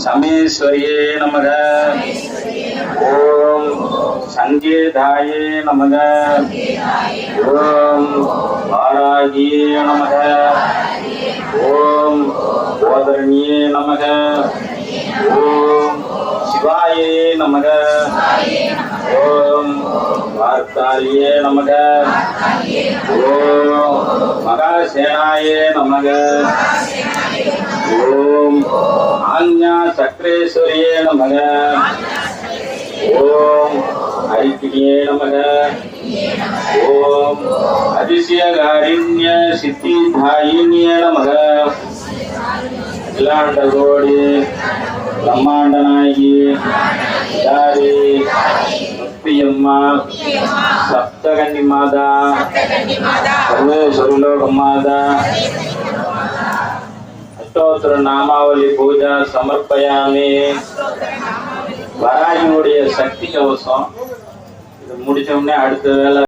சமேஸ்வரியே நமக. ஓம் சங்கேதாயே நமக. ஓம் வாராகியே நமக. ஓம் கோதரணியே நமக. ஓம் சிவாயே நமக. ஓம் வார்த்தாலியே நமக. ஓம் மகாசேனாயே நமக. ஓம் ஆஞ்ஞா சக்ரேஸ்வரியே நமக. ஓம் ஹரிக்கிரியே நமக. ஓம் அதிசயகாரிண்ய சித்திதாயின்யே நமக. அகிலாண்ட கோடி பிரம்மாண்ட நாயகி தாரி முத்தியம்மா சப்தகன்னி மாதா சர்வேஸ்வரிலோக மாதா அஷ்டோத்திர நாமாவளி பூஜா சமர்ப்பயாமி. வராகியுடைய சக்தி கவசம் இது முடிச்ச உடனே அடுத்த வேலை